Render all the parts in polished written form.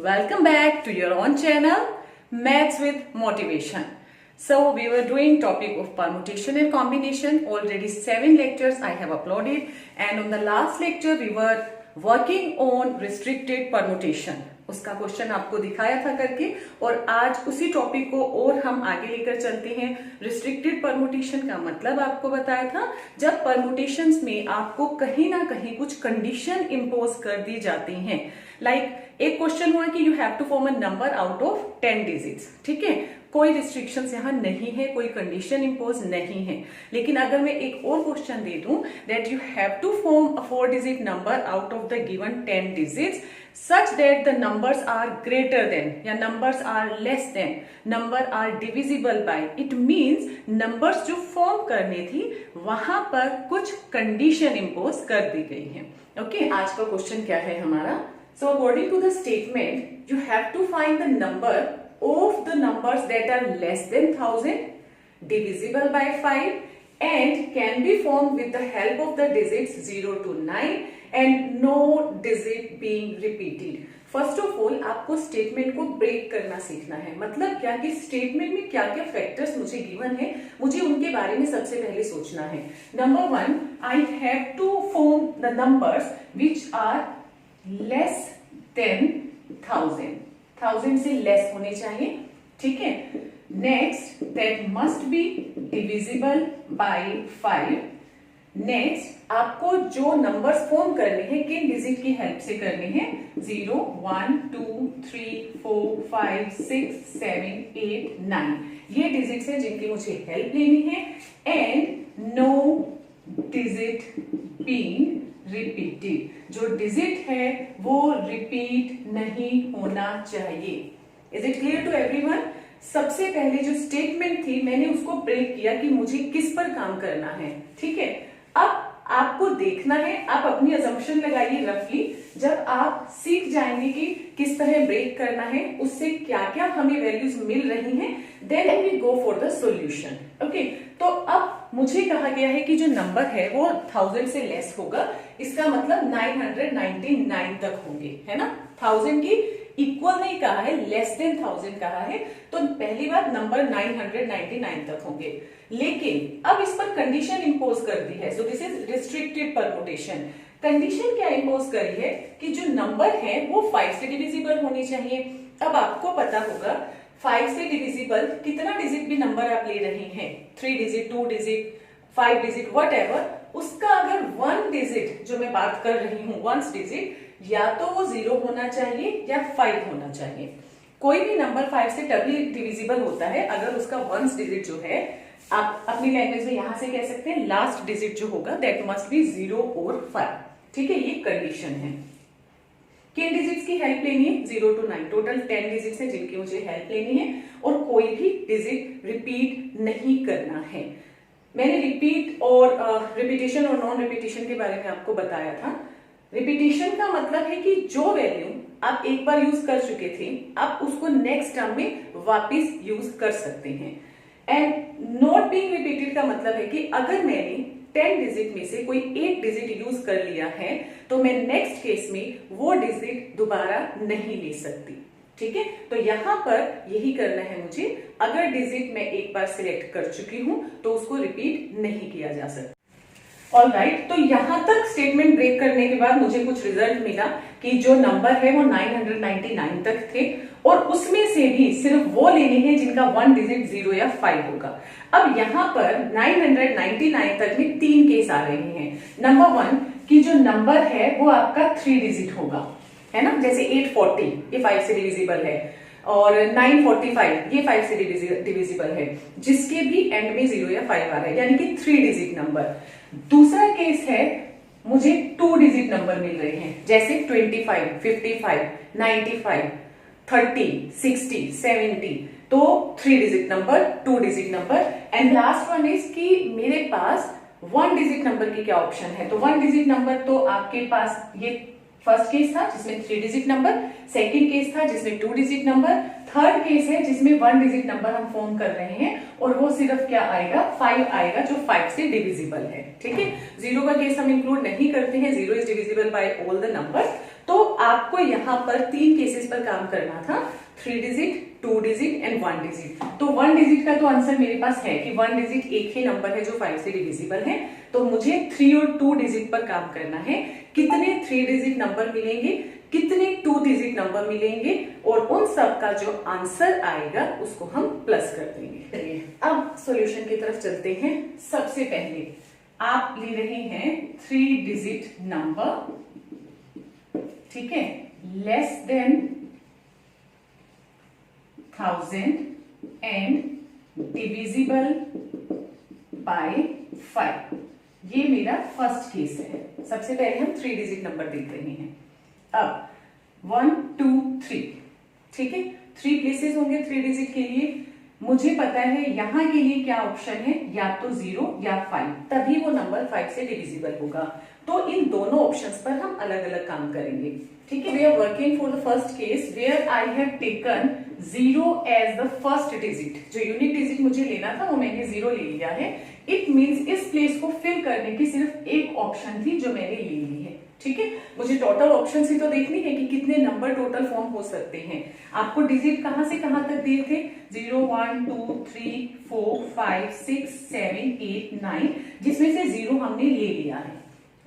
welcome back to your own channel, Maths with Motivation. So we were doing topic of permutation and combination. Already 7 lectures I have uploaded, and on the last lecture we were working on restricted permutation. उसका question आपको दिखाया था करके, और आज उसी topic को और हम आगे लेकर चलते हैं। रिस्ट्रिक्टेड परमुटेशन का मतलब आपको बताया था जब परमुटेशंस में आपको कहीं ना कहीं कुछ कंडीशन इम्पोज कर दी जाती हैं। लाइक एक क्वेश्चन हुआ कि you have to form a number out of 10 digits, ठीक है, कोई रिस्ट्रिक्शंस यहाँ नहीं है, कोई कंडीशन इम्पोज नहीं है। लेकिन अगर मैं एक और क्वेश्चन दे दूं that you have to form a 4 digit number out of the given 10 digits such that the numbers are greater than या numbers are less than, number are divisible by, it means numbers जो form करनी थी वहां पर कुछ condition impose कर दी गई है। ओके, आज का क्वेश्चन क्या है हमारा? So according to the statement you have to find the number of the numbers that are less than 1000, divisible by 5 and can be formed with the help of the digits 0 to 9 and no digit being repeated. First of all आपको statement को break करना सीखना है। मतलब क्या कि statement में क्या क्या फैक्टर्स मुझे गिवन है, मुझे उनके बारे में सबसे पहले सोचना है। Number 1, I have to form the numbers which are less than 1000 से लेस होने चाहिए, ठीक है। Next, that must be divisible by 5। Next, आपको जो नंबर्स फॉर्म करने हैं किन डिजिट की हेल्प से करने हैं? 0, 1, 2, 3, 4, 5, 6, 7, 8, 9 ये डिजिट्स हैं जिनकी मुझे हेल्प लेनी है। And no digit being repeated, जो डिजिट है वो रिपीट नहीं होना चाहिए। Is it clear to everyone? सबसे पहले जो स्टेटमेंट थी मैंने उसको ब्रेक किया कि मुझे किस पर काम करना है, ठीक है। अब आपको देखना है, आप अपनी अजम्पशन लगाइए रफली। जब आप सीख जाएंगे कि किस तरह ब्रेक करना है, उससे क्या क्या हमें वैल्यूज मिल रही हैं, then we go for the solution. Okay, तो अब मुझे कहा गया है कि जो नंबर है वो 1000 से लेस होगा, इसका मतलब 999 तक होंगे, है ना। 1000 की इक्वल नहीं कहा है, लेस देन 1000 कहा है, तो पहली बात नंबर 999 तक होंगे। लेकिन अब इस पर कंडीशन इंपोज कर दी है, so this is restricted permutation. Condition क्या इंपोज करी है कि जो नंबर है वो 5 से डिविजिबल होनी चाहिए। अब आपको पता होगा 5 से डिविजिबल कितना डिजिट भी नंबर आप ले रहे हैं, 3 digit, 2 digit, 5 digit, what ever, उसका अगर 1 डिजिट जो मैं बात कर रही हूँ, 1 डिजिट, या तो वो 0 होना चाहिए या 5 होना चाहिए। कोई भी नंबर 5 से डबली डिविजिबल होता है अगर उसका 1 डिजिट जो है, आप अपनी लैंग्वेज में यहां से कह सकते हैं लास्ट डिजिट जो होगा दैट मस्ट बी 0 और 5, ठीक है। ये कंडीशन है। किन डिजिट्स की हेल्प लेनी है? 0 to 9, टोटल 10 डिजिट्स हैं जिनकी मुझे हेल्प लेनी है, और कोई भी डिजिट रिपीट नहीं करना है। मैंने रिपीट और रिपीटेशन और नॉन रिपीटेशन के बारे में आपको बताया था। रिपीटेशन का मतलब है कि जो वैल्यू आप एक बार यूज कर चुके थे आप उसको नेक्स्ट टर्म में वापस यूज कर सकते हैं। एंड नॉट बीइंग रिपीटेड का मतलब है कि अगर मैंने 10 डिजिट में से कोई एक डिजिट यूज कर लिया है तो मैं नेक्स्ट केस में वो डिजिट दोबारा नहीं ले सकती, ठीक है। तो यहां पर यही करना है मुझे, अगर डिजिट मैं एक बार सिलेक्ट कर चुकी हूं तो उसको रिपीट नहीं किया जा सकता। ऑलराइट, तो यहां तक स्टेटमेंट ब्रेक करने के बाद मुझे कुछ रिजल्ट मिला कि जो नंबर है वो 999 तक थे, और उसमें से भी सिर्फ वो लेने हैं जिनका 1 डिजिट 0 या 5 होगा। अब यहाँ पर 999 तक में 3 केस आ रहे हैं। नंबर 1 की जो नंबर है वो आपका 3 डिजिट होगा, है ना, जैसे 840 ये 5 से डिविजिबल है, और 945 ये 5 से डिविजिबल है, जिसके भी एंड में 0 या 5 आ रहा है, यानी कि 3 डिजिट नंबर। दूसरा केस है मुझे 2 डिजिट नंबर मिल रहे हैं, जैसे 25, 55, 95, 30, 60, 70, तो 3 digit number, 2 digit number. And last one is कि मेरे पास 1 डिजिट नंबर की क्या ऑप्शन है। तो 1 डिजिट नंबर तो आपके पास ये फर्स्ट केस था जिसमें 3 डिजिट नंबर, सेकंड केस था जिसमें 2 डिजिट नंबर, थर्ड केस है जिसमें 1 डिजिट नंबर हम फॉर्म कर रहे हैं और वो सिर्फ क्या आएगा, 5 आएगा जो 5 से डिविजिबल है। ठीक है, जीरो का केस हम इंक्लूड नहीं करते हैं, zero is divisible by all the numbers. तो आपको यहाँ पर 3 केसेस पर काम करना था, 3 डिजिट, 2 डिजिट एंड 1 डिजिट। तो 1 डिजिट का तो आंसर मेरे पास है कि 1 डिजिट एक ही नंबर है जो 5 से डिविजिबल है, तो मुझे 3 और 2 डिजिट पर काम करना है। कितने 3 डिजिट नंबर मिलेंगे, कितने 2 डिजिट नंबर मिलेंगे और उन सब का जो आंसर आएगा उसको हम प्लस कर देंगे। चलिए अब सॉल्यूशन की तरफ चलते हैं। सबसे पहले आप ले रहे हैं 3 डिजिट नंबर, ठीक है, less than 1000 and divisible by 5। ये मेरा फर्स्ट केस है। सबसे पहले हम 3 डिजिट नंबर देख रहे हैं। अब 1 2 3, ठीक है, 3 प्लेसेस होंगे 3 डिजिट के लिए। मुझे पता है यहां के लिए क्या ऑप्शन है, या तो 0 या 5, तभी वो नंबर 5 से डिविजिबल होगा। तो इन दोनों ऑप्शंस पर हम अलग अलग काम करेंगे। ठीक है, we are working for the first case where I have taken 0 as the first digit. जो यूनिक डिजिट मुझे लेना था वो मैंने 0 ले लिया है। इट मींस इस प्लेस को फिल करने की सिर्फ एक ऑप्शन थी जो मैंने ले ली है। ठीक है, मुझे टोटल ऑप्शन ही तो देखनी है कि कितने नंबर टोटल फॉर्म हो सकते हैं। आपको डिजिट कहां से कहां तक दिए थे, 0 1 2 3 4 5 6 7 8 9, जिसमें से 0 हमने ले लिया है।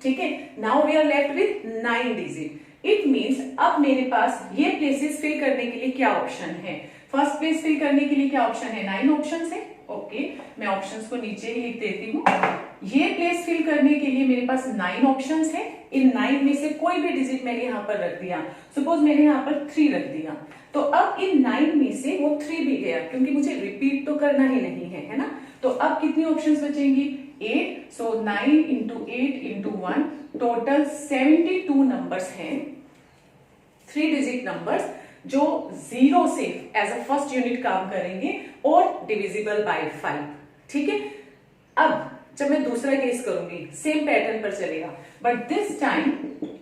ठीक है, now we are left with 9 digit. It means अब मेरे पास ये प्लेसेस फिल करने के लिए क्या ऑप्शन है। फर्स्ट प्लेस फिल करने के लिए क्या ऑप्शन है, 9 ऑप्शन है। ओके, मैं ऑप्शंस को नीचे ही लिख देती हूँ। ये प्लेस फिल करने के लिए मेरे पास 9 ऑप्शंस है। इन 9 में से कोई भी डिजिट मैंने यहाँ पर रख दिया, सपोज मैंने यहाँ पर 3 रख दिया, तो अब इन 9 में से वो 3 भी गया, क्योंकि मुझे रिपीट तो करना ही नहीं है ना। तो अब कितनी ऑप्शंस बचेंगी, 8। सो 9 इंटू 8 इंटू 1, टोटल 72 नंबर्स हैं, 3 डिजिट नंबर्स जो 0 से एज अ फर्स्ट यूनिट काम करेंगे और डिविजिबल बाय 5। ठीक है, अब जब मैं दूसरा केस करूंगी सेम पैटर्न पर चलेगा, बट दिस टाइम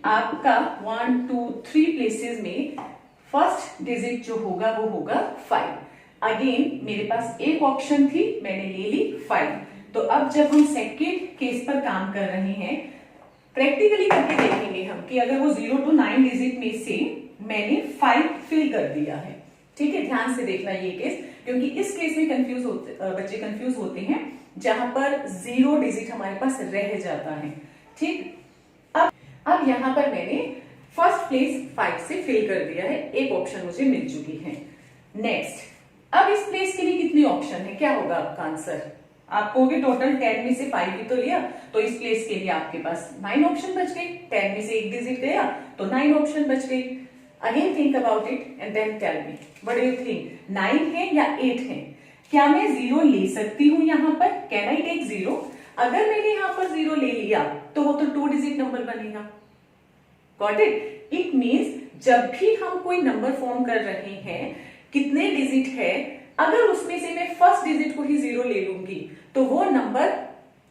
आपका 1 2 3 प्लेसेस में फर्स्ट डिजिट जो होगा वो होगा 5। अगेन मेरे पास एक ऑप्शन थी, मैंने ले ली 5। तो अब जब हम सेकेंड केस पर काम कर रहे हैं, प्रैक्टिकली करके देखेंगे हम कि अगर वो 0 to 9 डिजिट में से मैंने 5 फिल कर दिया है। ठीक है, ध्यान से देखना ये केस, क्योंकि इस केस में बच्चे कंफ्यूज होते हैं जहां पर 0 डिजिट हमारे पास रह जाता है। ठीक, अब यहां पर मैंने फर्स्ट प्लेस 5 से फिल कर दिया है, एक ऑप्शन मुझे मिल चुकी है। नेक्स्ट, अब इस प्लेस के लिए कितनी ऑप्शन है, क्या होगा आपका आंसर, आपको भी टोटल 10 में से 5 भी तो लिया, तो इस प्लेस के लिए आपके पास 9 ऑप्शन बच गए। 10 में से एक डिजिट गया तो 9 ऑप्शन बच गई। Again think about it and then tell me what do you think, 9 है या 8 है। क्या मैं 0 ले सकती हूं यहाँ पर, कैन आई टेक 0? अगर मैंने यहाँ पर 0 ले लिया तो वो तो 2 डिजिट नंबर बनेगा। Got it? इट मीन्स जब भी हम कोई नंबर फॉर्म कर रहे हैं, कितने डिजिट है, अगर उसमें से मैं फर्स्ट डिजिट को ही 0 ले लूंगी तो वो नंबर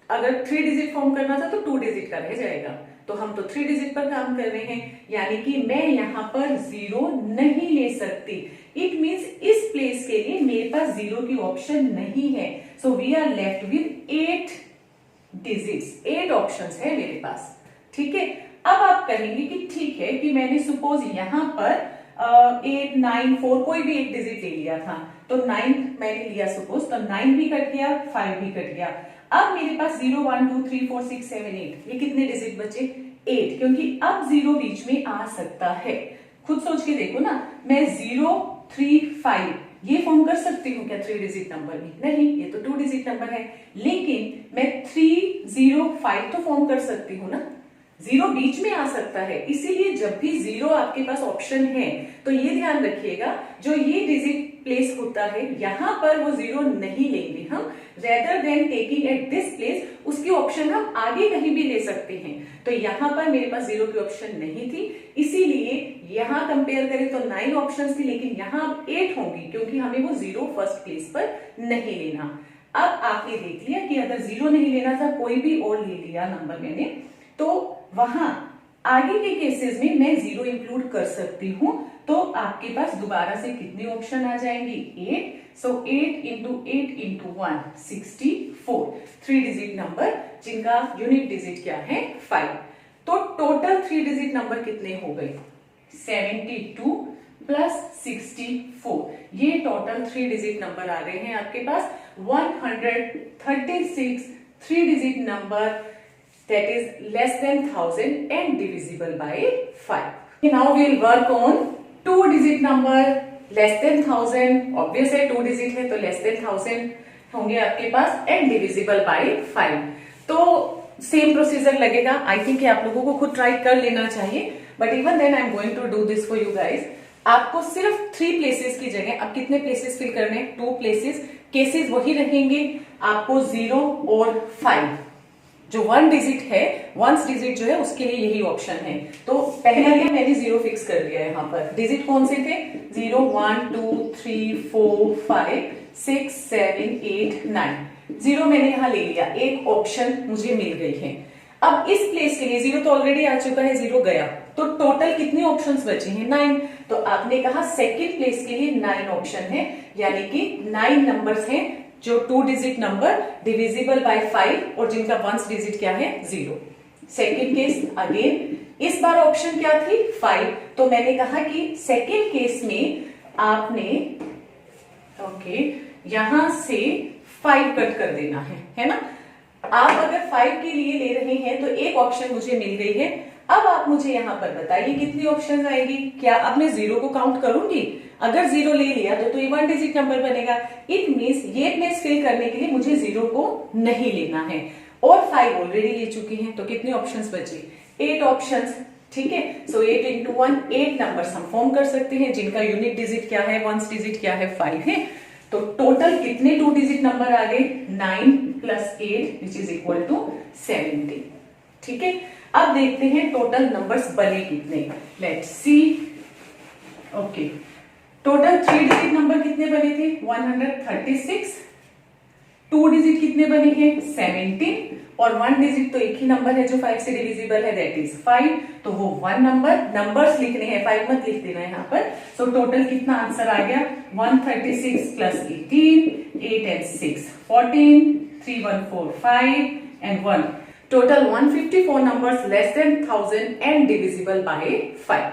अगर 3 डिजिट फॉर्म करना था तो 2 डिजिट का रह जाएगा। तो हम तो 3 डिजिट पर काम कर रहे हैं, यानी कि मैं यहाँ पर 0 नहीं ले सकती। इट मींस इस प्लेस के लिए मेरे पास 0 की ऑप्शन नहीं है। So we are left with 8 digits, 8 options है मेरे पास। ठीक है, अब आप कहेंगे कि ठीक है कि मैंने सपोज यहाँ पर 8 9 4 कोई भी एक डिजिट ले लिया था, तो 9 मैंने लिया सपोज, तो 9 भी कट गया, 5 भी कट गया। अब मेरे पास 0 1 2 3 4 6 7 8, ये कितने डिजिट बचे, 8, क्योंकि अब 0 बीच में आ सकता है। खुद सोच के देखो ना, मैं 0 3 5 ये फॉर्म कर सकती हूँ क्या 3 डिजिट नंबर में? नहीं, ये तो 2 डिजिट नंबर है। लेकिन मैं 3 0 5 तो फॉर्म कर सकती हूँ ना, 0 बीच में आ सकता है। इसीलिए जब भी 0 आपके पास ऑप्शन है तो ये ध्यान रखिएगा, जो ये डिजिट प्लेस होता है यहाँ पर वो 0 नहीं लेंगे हम, rather than taking at this place उसकी ऑप्शन हम आगे कहीं भी ले सकते हैं। तो यहाँ पर मेरे पास 0 की ऑप्शन नहीं थी, इसीलिए यहाँ कंपेयर करें तो 9 ऑप्शंस थी, लेकिन यहाँ 8 होंगी क्योंकि हमें वो 0 फर्स्ट प्लेस पर नहीं लेना। अब आपने देख लिया कि अगर 0 नहीं लेना था, कोई भी और ले लिया नंबर मैंने, तो वहां आगे के केसेस में मैं 0 इंक्लूड कर सकती हूँ, तो आपके पास दोबारा से कितने ऑप्शन आ जाएंगे? 8। सो 8 इंटू 8 इंटू 1 64, 3 डिजिट नंबर जिनका यूनिट डिजिट क्या है? 5। तो टोटल 3 डिजिट नंबर कितने हो गए? 72 प्लस 64, ये टोटल 3 डिजिट नंबर आ गए हैं आपके पास 136 3 digit number that is less than 1000 and divisible by 5. Now we will work on 2 digit number less than 1000. Obvious है 2 digit है तो less than 1000 होंगे आपके पास and divisible by 5. तो सेम प्रोसीजर लगेगा. आई थिंक आप लोगों को खुद ट्राई कर लेना चाहिए, but even then I am going to do this for you guys. आपको सिर्फ 3 प्लेसेस की जगह अब कितने प्लेसेस फिल करने? 2 प्लेसेस. केसेस वही रहेंगे आपको 0 और 5. जो 1 डिजिट है, 1 डिजिट जो है उसके लिए यही ऑप्शन है. तो पहले मैंने 0 फिक्स कर दिया है. यहाँ पर डिजिट कौन से थे? 0 1 2 3 4 5 6 7 8 9. 0 मैंने यहाँ ले लिया, एक ऑप्शन मुझे मिल गई है. अब इस प्लेस के लिए 0 तो ऑलरेडी आ चुका है, 0 गया, तो टोटल कितने ऑप्शंस बचे हैं? 9. तो आपने कहा सेकेंड प्लेस के लिए 9 ऑप्शन है, यानी कि 9 नंबर्स हैं जो 2 डिजिट नंबर डिविजिबल बाय 5 और जिनका 1 डिजिट क्या है? 0. सेकेंड केस अगेन, इस बार ऑप्शन क्या थी? 5. तो मैंने कहा कि सेकेंड केस में आपने यहां से 5 कट कर देना है ना. आप अगर 5 के लिए ले रहे हैं तो एक ऑप्शन मुझे मिल गई है. अब आप मुझे यहां पर बताइए कितनी ऑप्शन आएगी? क्या अब मैं 0 को काउंट करूंगी? अगर 0 ले लिया तो ये 1 डिजिट नंबर बनेगा. इट मीन्स ये प्लेस फिल करने के लिए मुझे 0 को नहीं लेना है, और 5 ऑलरेडी ले चुकी हैं. तो कितने ऑप्शंस बचे? 8 ऑप्शंस. ठीक है. सो 8 इंटू 1, 8 नंबर्स हम फॉर्म कर सकते हैं जिनका यूनिट डिजिट क्या है? 1 डिजिट क्या है? 5 है. तो टोटल कितने 2 डिजिट नंबर आ गए? 9 plus 8 which is equal to 70. ठीक है. अब देखते हैं टोटल नंबर्स बने कितने. Let's see. Okay, total 3 digit number कितने बने थे? 136. 2 डिजिट कितने बने हैं? 17. और 1 डिजिट तो एक ही नंबर है जो 5 से डिविजिबल है, दैट इज 5. तो वो 1 नंबर्स लिखने हैं, 5 मत लिख देना यहाँ पर. सो टोटल कितना आंसर आ गया? 136 plus 18, 8 and 6 14, 3 1 4 5 and 1. Total 154 numbers less than 1000 and divisible by 5.